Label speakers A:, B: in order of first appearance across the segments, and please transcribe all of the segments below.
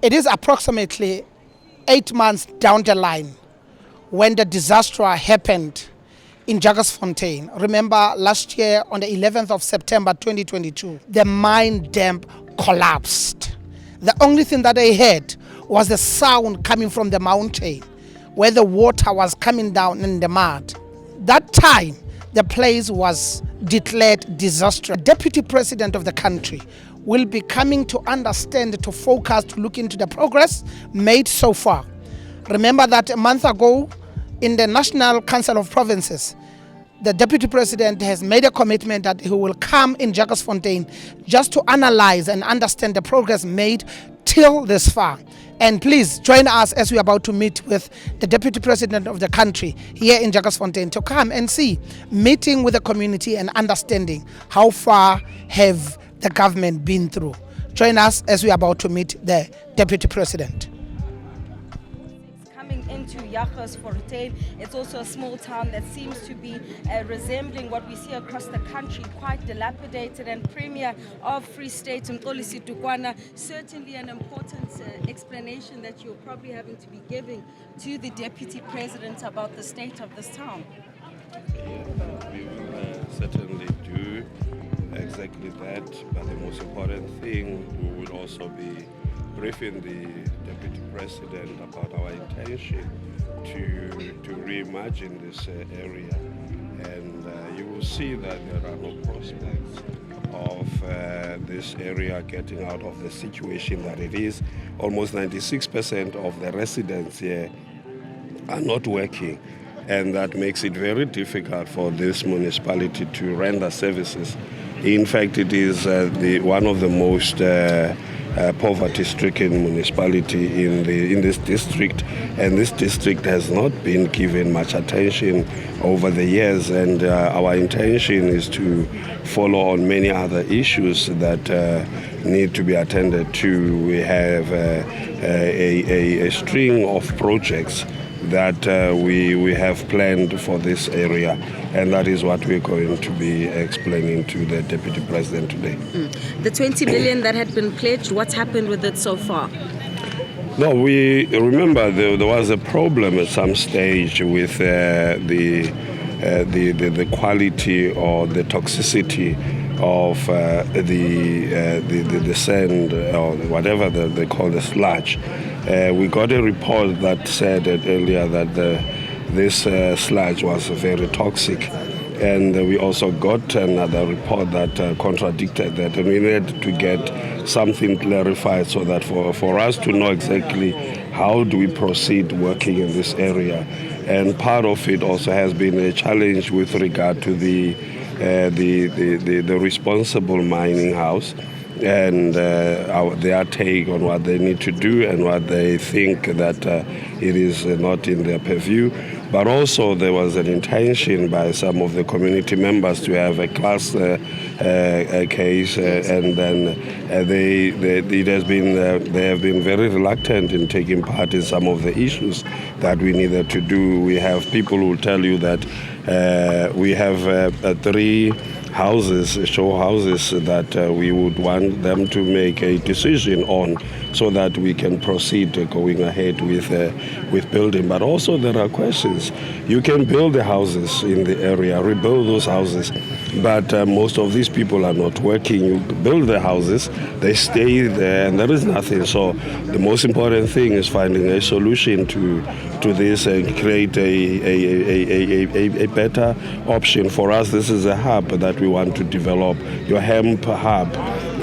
A: It is approximately 8 months down the line when the disaster happened in Jagersfontein. Remember last year on the 11th of September 2022, the mine dam collapsed. The only thing that I heard was the sound coming from the mountain where the water was coming down in the mud. That time, the place was declared disaster. The Deputy President of the country will be coming to understand, to focus, to look into the progress made so far. Remember that a month ago in the National Council of Provinces, the Deputy President has made a commitment that he will come in Jagersfontein just to analyze and understand the progress made till this far. And please join us as we are about to meet with the Deputy President of the country here in Jagersfontein to come and see, meeting with the community and understanding how far have the government been through. Join us as we are about to meet the Deputy President.
B: Coming into Jagersfontein, it's also a small town that seems to be resembling what we see across the country, quite dilapidated. And Premier of Free State, Mxolisi Dukwana, certainly an important explanation that you're probably having to be giving to the Deputy President about the state of this town.
C: Yeah, we will certainly do exactly that, but the most important thing, we will also be briefing the Deputy President about our intention to reimagine this area, and you will see that there are no prospects of this area getting out of the situation that it is. Almost 96% of the residents here are not working, and that makes it very difficult for this municipality to render services. In fact, it is one of the most poverty-stricken municipality in this district, and this district has not been given much attention over the years, and our intention is to follow on many other issues that need to be attended to. We have a string of projects that we have planned for this area, and that is what we're going to be explaining to the Deputy President today.
B: The 20 million that had been pledged, what's happened with it so far?
C: No, we remember there was a problem at some stage with the quality or the toxicity of the sand or whatever they call the sludge. We got a report that said earlier that this sludge was very toxic, and we also got another report that contradicted that, and we needed to get something clarified so that for us to know exactly how do we proceed working in this area. And part of it also has been a challenge with regard to the responsible mining house and their take on what they need to do and what they think that it is not in their purview. But also there was an intention by some of the community members to have a class case, and then they have been very reluctant in taking part in some of the issues that we needed to do. We have people who tell you that we have 3 show houses that we would want them to make a decision on so that we can proceed going ahead with building. But also there are questions. You can build the houses in the area, rebuild those houses, but most of these people are not working. You build the houses, they stay there, and there is nothing. So the most important thing is finding a solution to this and create a better option for us. This is a hub that we want to develop, your hemp hub,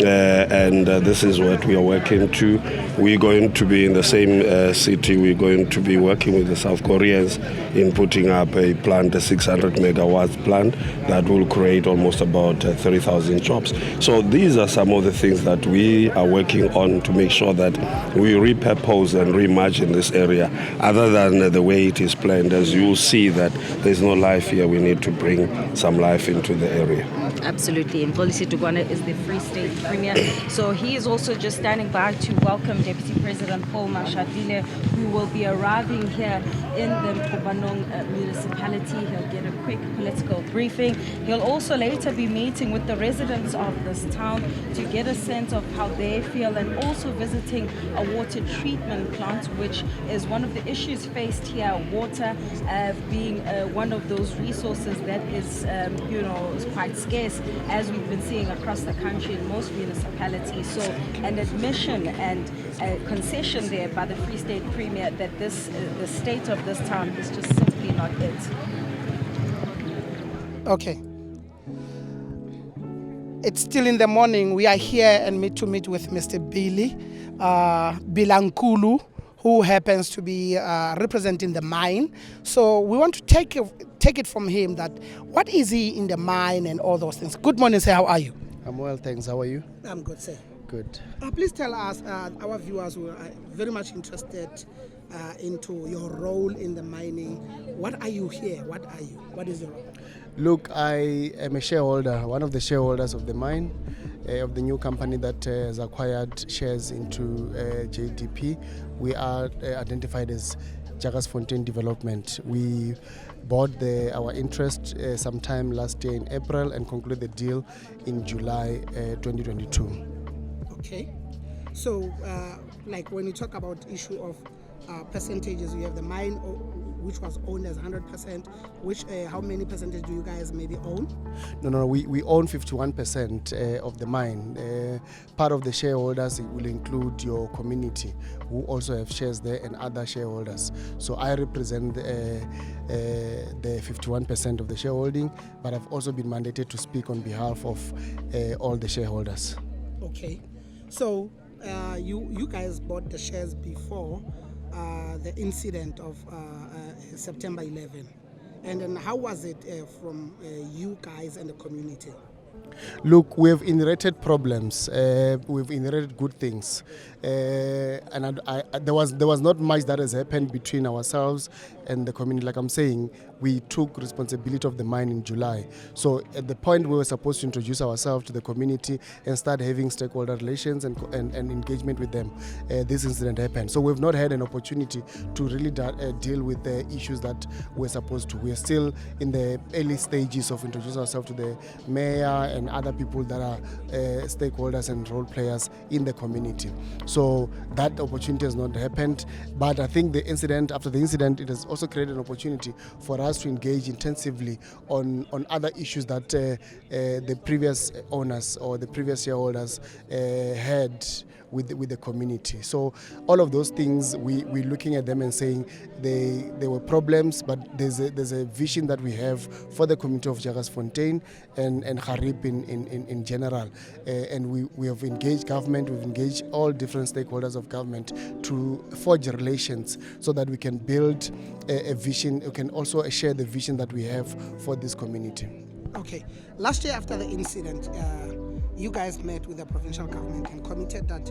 C: and this is what we are working to. We're going to be in the same city. We're going to be working with the South Koreans in putting up a plant, a 600 megawatts plant that will create almost about 30,000 jobs. So these are some of the things that we are working on to make sure that we repurpose and reimagine this area other than the way it is planned. As you will see that there's no life here, we need to bring some life into the area.
B: Absolutely. Mxolisi Dugwana is the Free State Premier. So he is also just standing by to welcome Deputy President Paul Mashatile, who will be arriving here in the Mkobanong municipality. He'll get a quick political briefing. He'll also later be meeting with the residents of this town to get a sense of how they feel, and also visiting a water treatment plant, which is one of the issues faced here. Water being one of those resources that is, is quite scarce, as we've been seeing across the country in most municipalities. So an admission and a concession there by the Free State Premier that the state of this town is just simply not it.
A: Okay. It's still in the morning. We are here and meet with Mr. Billy Bilankulu, who happens to be representing the mine. So we want to take it from him that what is he in the mine and all those things. Good morning, sir. How are you?
D: I'm well, thanks. How are you?
A: I'm good, sir.
D: Good.
A: Please tell us, our viewers who are very much interested into your role in the mining. What are you here? What are you? What is your role?
D: Look, I am a shareholder, one of the shareholders of the mine, of the new company that has acquired shares into JDP. We are identified as Jagersfontein Development. We bought our interest sometime last year in April and concluded the deal in July 2022.
A: Okay. So, like when you talk about issue of percentages, you have the mine which was owned as 100%. Which how many percentage do you guys maybe own?
D: No, we own 51% of the mine. Part of the shareholders will include your community, who also have shares there, and other shareholders. So I represent the 51% of the shareholding, but I've also been mandated to speak on behalf of all the shareholders.
A: Okay. So you guys bought the shares before the incident of September 11. And then how was it from you guys and the community?
D: Look, we've inherited problems. We've inherited good things, and there was not much that has happened between ourselves and the community. Like I'm saying, we took responsibility of the mine in July. So at the point we were supposed to introduce ourselves to the community and start having stakeholder relations and engagement with them, this incident happened. So we've not had an opportunity to really deal with the issues that we're supposed to. We're still in the early stages of introducing ourselves to the mayor and other people that are stakeholders and role players in the community. So that opportunity has not happened. But I think after the incident, it has also created an opportunity for us to engage intensively on other issues that the previous owners or the previous shareholders had with the community. So all of those things, we're looking at them and saying there were problems, but there's a vision that we have for the community of Jagersfontein and Harib in general. And we have engaged government, we've engaged all different stakeholders of government to forge relations so that we can build a vision, we can also share the vision that we have for this community.
A: Okay. Last year after the incident, you guys met with the provincial government and committed that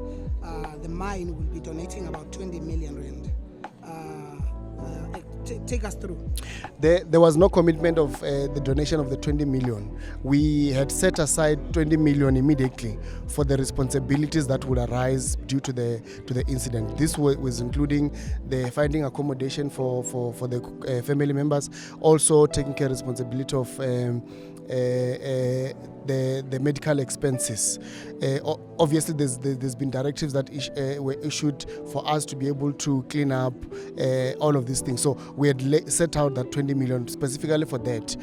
A: the mine will be donating about 20 million rand. Take us through.
D: There was no commitment of the donation of the 20 million. We had set aside 20 million immediately for the responsibilities that would arise due to the incident. This was including the finding accommodation for the family members, also taking care responsibility of the medical expenses. Obviously, there's been directives that were issued for us to be able to clean up all of these things. So we had set out that 20 million specifically for that.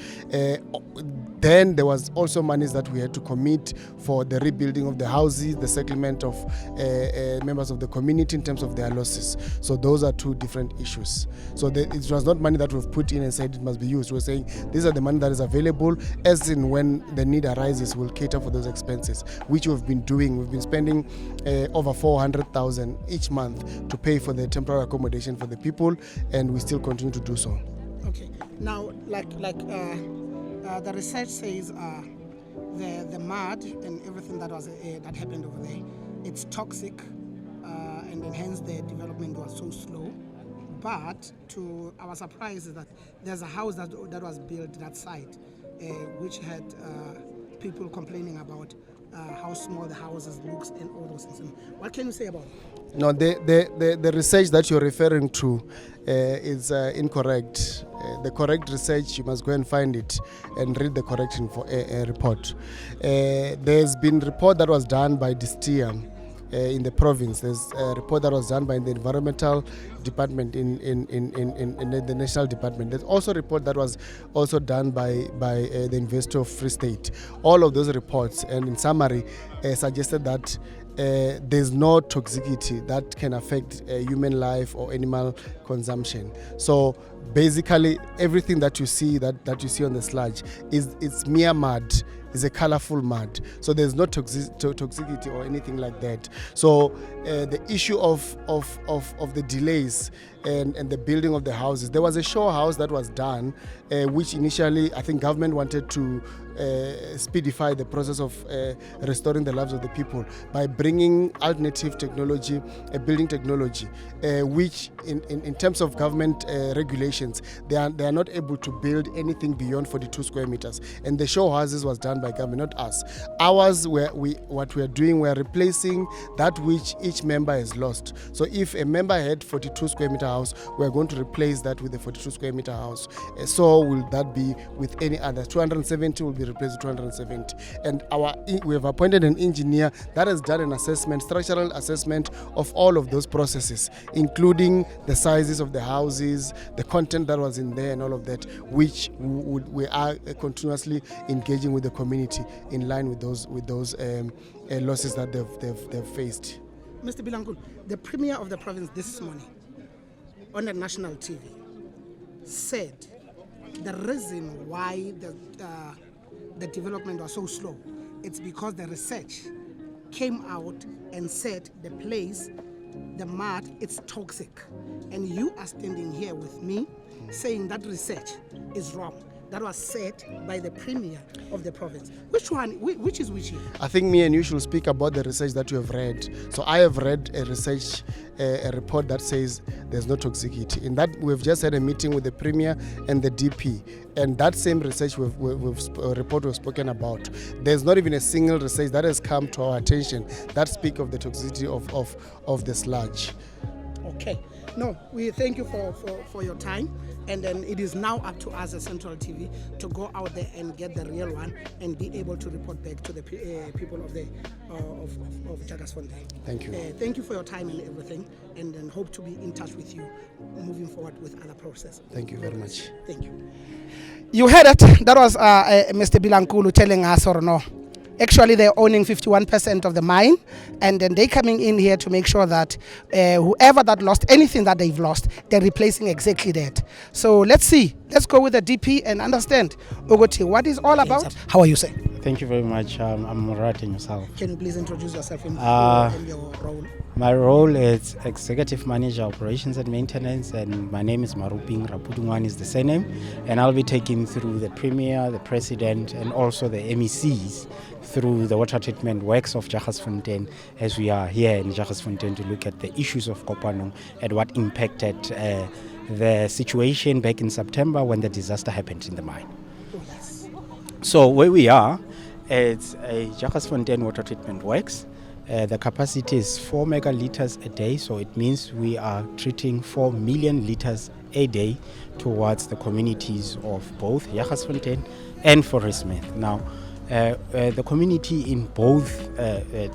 D: Then there was also monies that we had to commit for the rebuilding of the houses, the settlement of members of the community in terms of their losses. So those are two different issues. So it was not money that we've put in and said it must be used. We're saying these are the money that is available, as in when the need arises, we'll cater for those expenses, which we've been doing. We've been spending over 400,000 each month to pay for the temporary accommodation for the people, and we still continue to do so.
A: Okay. Now, the research says the mud and everything that happened over there, it's toxic, and hence the development was so slow. But to our surprise is that there's a house that was built that site, which had people complaining about how small the houses looks and all those things. What can you say about it?
D: No, the research that you're referring to is incorrect. The correct research, you must go and find it and read the correct report. There's been a report that was done by Distia in the province. There's a report that was done by the environmental department in the national department. There's also a report that was also done by the University of Free State. All of those reports, and in summary, suggested that there's no toxicity that can affect human life or animal consumption. So basically, everything that you see that you see on the sludge it's mere mud. Is a colorful mud, so there's no toxicity or anything like that. So the issue of the delays and the building of the houses, there was a show house that was done, which initially I think government wanted to speedify the process of restoring the lives of the people by bringing alternative technology, building technology, which in terms of government regulations, they are not able to build anything beyond 42 square meters. And the show houses was done by government, not us. Ours, what we are doing, we are replacing that which each member has lost. So if a member had 42 square meter house, we are going to replace that with a 42 square meter house. So will that be with any other? 270 will be replaced with 270. And we have appointed an engineer that has done an assessment, structural assessment of all of those processes, including the sizes of the houses, the content that was in there, and all of that, which we are continuously engaging with the community in line with those losses that they've faced.
A: Mr. Bilankulu, the Premier of the province this morning on the national TV said the reason why the development was so slow, it's because the research came out and said the place, the mud, it's toxic. And you are standing here with me saying that research is wrong. That was said by the Premier of the province. Which one? Which is which here?
D: I think me and you should speak about the research that you have read. So I have read a research, a report that says there's no toxicity. In that, we've just had a meeting with the Premier and the DP. And that same research report we've spoken about, there's not even a single research that has come to our attention that speak of the toxicity of the sludge.
A: Okay. No, we thank you for your time, and then it is now up to us as Central TV to go out there and get the real one and be able to report back to the people of the of Jagersfontein.
D: Thank you.
A: Thank you for your time and everything, and then hope to be in touch with you moving forward with other process.
D: Thank you very much.
A: Thank you. You heard it. That was Mr. Bilankulu telling us or no. Actually, they're owning 51% of the mine, and then they're coming in here to make sure that whoever that lost anything that they've lost, they're replacing exactly that. So let's see. Let's go with the DP and understand, Ogoti, what is all about. How are you, sir?
E: Thank you very much. I'm Murat and yourself.
A: Can you please introduce yourself in your role?
E: My role is Executive Manager Operations and Maintenance, and my name is Maruping Rapudungwan is the surname, and I'll be taking through the Premier, the President, and also the MECs through the water treatment works of Jagersfontein, as we are here in Jagersfontein to look at the issues of Kopanong and what impacted the situation back in September when the disaster happened in the mine. So where we are, it's a Jagersfontein water treatment works. The capacity is 4 megaliters a day, so it means we are treating 4 million liters a day towards the communities of both Jagersfontein and Forest Smith. Now, the community in both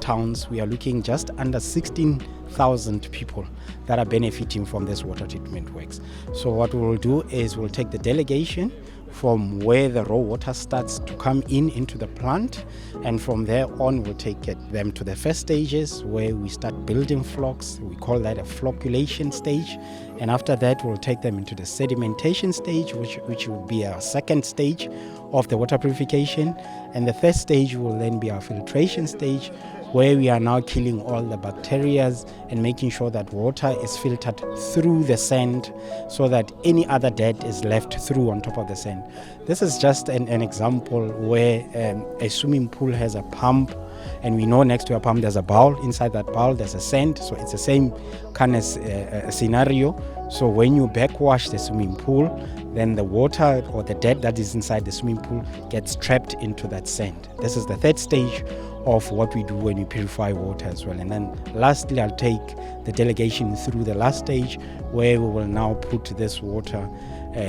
E: towns, we are looking just under 16,000 people that are benefiting from this water treatment works. So what we will do is we'll take the delegation from where the raw water starts to come into the plant, and from there on we'll take them to the first stages where we start building flocks. We call that a flocculation stage, and after that we'll take them into the sedimentation stage, which will be our second stage of the water purification, and the third stage will then be our filtration stage, where we are now killing all the bacteria and making sure that water is filtered through the sand so that any other dirt is left through on top of the sand. This is just an example where a swimming pool has a pump, and we know next to a pump there's a bowl. Inside that bowl there's a sand, so it's the same kind of scenario. So when you backwash the swimming pool, then the water or the dirt that is inside the swimming pool gets trapped into that sand. This is the third stage of what we do when we purify water as well. And then lastly, I'll take the delegation through the last stage, where we will now put this water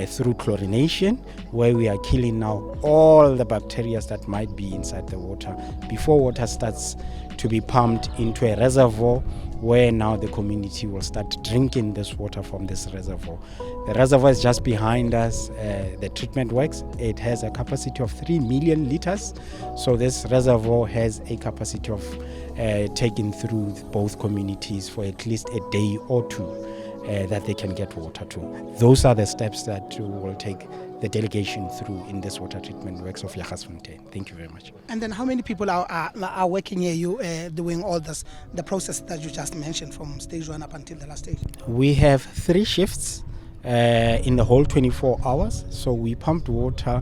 E: through chlorination, where we are killing now all the bacteria that might be inside the water before water starts to be pumped into a reservoir, where now the community will start drinking this water from this reservoir. The reservoir is just behind us, the treatment works. It has a capacity of 3 million liters. So this reservoir has a capacity of taking through both communities for at least a day or two that they can get water to. Those are the steps that will take the delegation through in this water treatment works of Jagersfontein. Thank you very much.
A: And then how many people are working here, you doing all this, the process that you just mentioned from stage 1 up until the last stage?
E: We have 3 shifts in the whole 24 hours. So we pumped water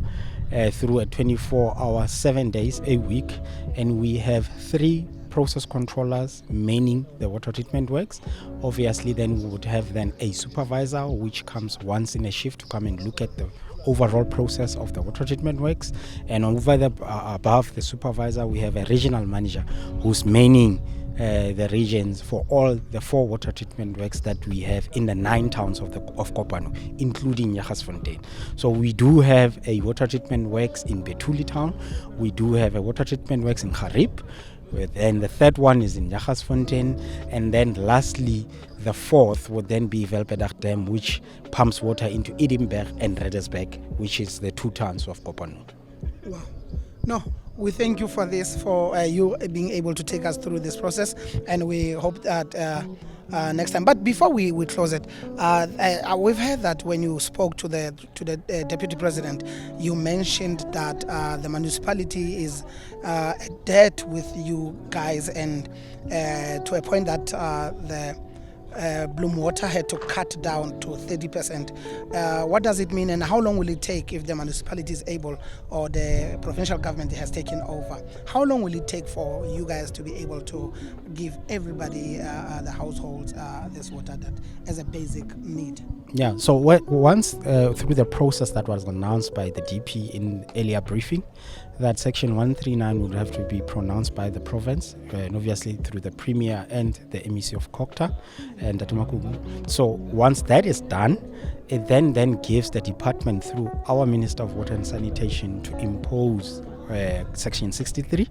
E: through a 24-hour, 7 days a week, and we have 3 process controllers manning the water treatment works. Obviously, then we would have then a supervisor, which comes once in a shift to come and look at the overall process of the water treatment works. And above the supervisor, we have a regional manager who's manning the regions for all the 4 water treatment works that we have in the 9 towns of Kopano, including Jagersfontein. So we do have a water treatment works in Betuli town. We do have a water treatment works in Harib. And the 3rd one is in Jagersfontein. And then lastly, the 4th would then be Velpedag Dam, which pumps water into Edinburgh and Redesberg, which is the 2 towns of Kopano.
A: Wow. No, we thank you for this, for you being able to take us through this process, and we hope that next time. But before we close it, we've heard that when you spoke to the deputy president, you mentioned that the municipality is at debt with you guys, and to a point that the Bloom Water had to cut down to 30%. What does it mean, and how long will it take if the municipality is able, or the provincial government has taken over? How long will it take for you guys to be able to give everybody, the households, this water that as a basic need?
E: Yeah, so once through the process that was announced by the DP in earlier briefing, that section 139 would have to be pronounced by the province, and obviously through the Premier and the MEC of Kokta and Datumakugu. So once that is done, it then gives the department through our Minister of Water and Sanitation to impose section 63,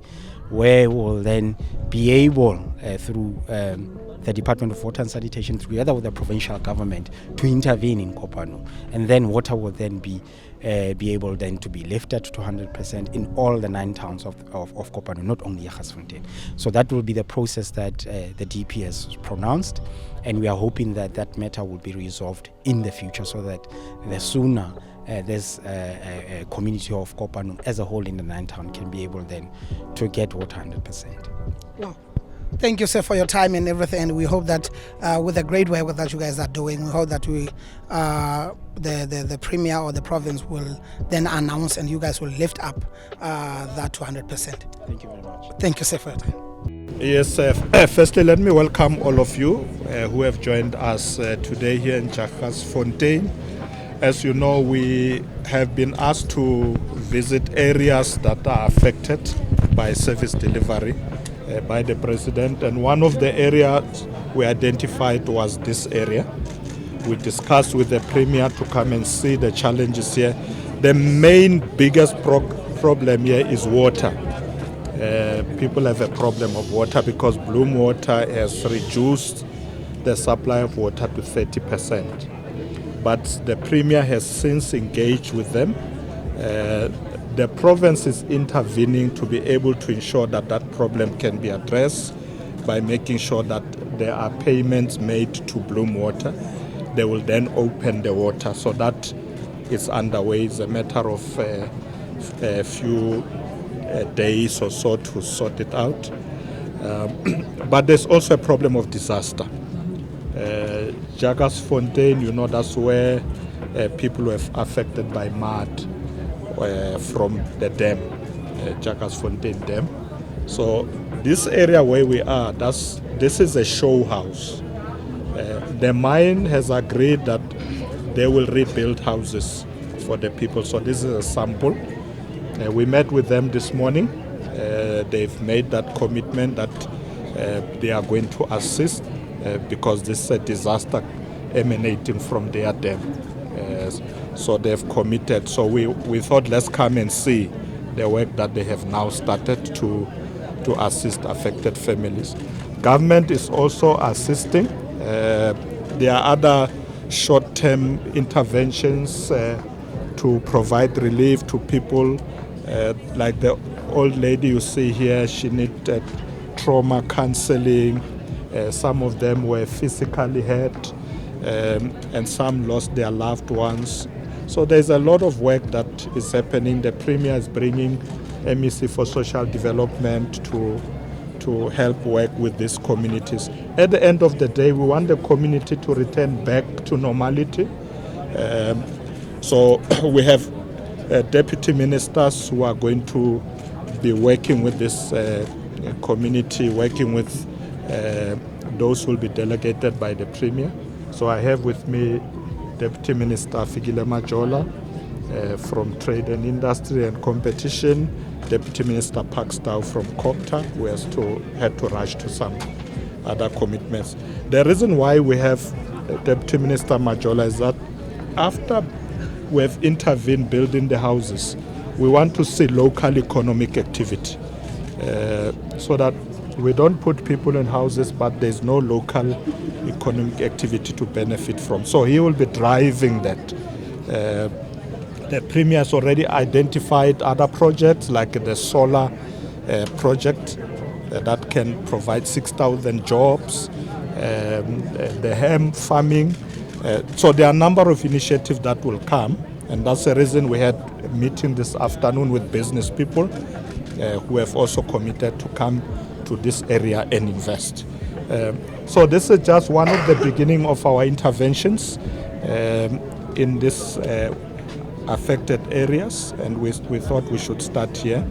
E: where we'll then be able through the Department of Water and Sanitation together with the provincial government to intervene in Kopano, and then water will then be able then to be lifted to 100% in all the 9 towns of Kopano, not only Jagersfontein. So that will be the process that the DP has pronounced, and we are hoping that that matter will be resolved in the future, so that the sooner this community of Kopano as a whole in the 9 town can be able then to get water 100%.
A: Wow. Thank you, sir, for your time and everything. And we hope that with the great work that you guys are doing, we hope that the Premier or the province will then announce, and you guys will lift up that to 100%.
E: Thank you very much.
A: Thank you, sir, for your time.
F: Yes, firstly, let me welcome all of you who have joined us today here in Jagersfontein. As you know, we have been asked to visit areas that are affected by service delivery by the president, and one of the areas we identified was this area. We discussed with the Premier to come and see the challenges here. The main biggest problem here is water. People have a problem of water because Bloom Water has reduced the supply of water to 30%. But the Premier has since engaged with them. The province is intervening to be able to ensure that that problem can be addressed by making sure that there are payments made to Bloom Water. They will then open the water. So that is underway. It's a matter of a few days or so to sort it out. But there's also a problem of disaster. Jagersfontein, you know, that's where people were affected by mud from the dam, Jagersfontein Dam. So this area where we are, this is a show house. The mine has agreed that they will rebuild houses for the people. So this is a sample. We met with them this morning. They've made that commitment that they are going to assist because this is a disaster emanating from their dam. So they've committed. So we thought, let's come and see the work that they have now started to assist affected families. Government is also assisting. There are other short-term interventions to provide relief to people. Like the old lady you see here, she needed trauma counseling. Some of them were physically hurt, and some lost their loved ones. So there's a lot of work that is happening. The Premier is bringing MEC for Social Development to help work with these communities. At the end of the day, we want the community to return back to normality. So we have deputy ministers who are going to be working with this community, working with those who will be delegated by the Premier. So I have with me Deputy Minister Fikile Majola from Trade and Industry and Competition, Deputy Minister Pakstow from COPTA, who had to rush to some other commitments. The reason why we have Deputy Minister Majola is that after we have intervened building the houses, we want to see local economic activity so that we don't put people in houses, but there's no local economic activity to benefit from. So he will be driving that. The Premier has already identified other projects like the solar project that can provide 6,000 jobs, the hemp farming. So there are a number of initiatives that will come, and that's the reason we had a meeting this afternoon with business people who have also committed to come to this area and invest. So this is just one of the beginning of our interventions in this affected areas, and we thought we should start here.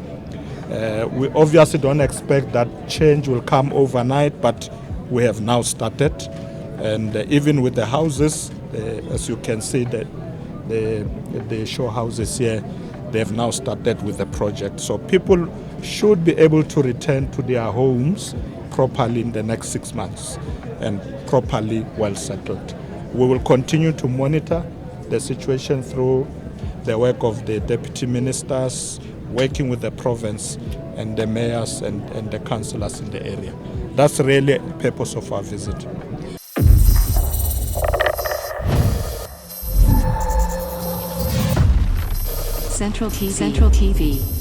F: We obviously don't expect that change will come overnight, but we have now started. And even with the houses, as you can see, the show houses here, they have now started with the project. So people should be able to return to their homes properly in the next 6 months and properly well settled. We will continue to monitor the situation through the work of the deputy ministers, working with the province and the mayors and the councillors in the area. That's really the purpose of our visit.
G: Central TV.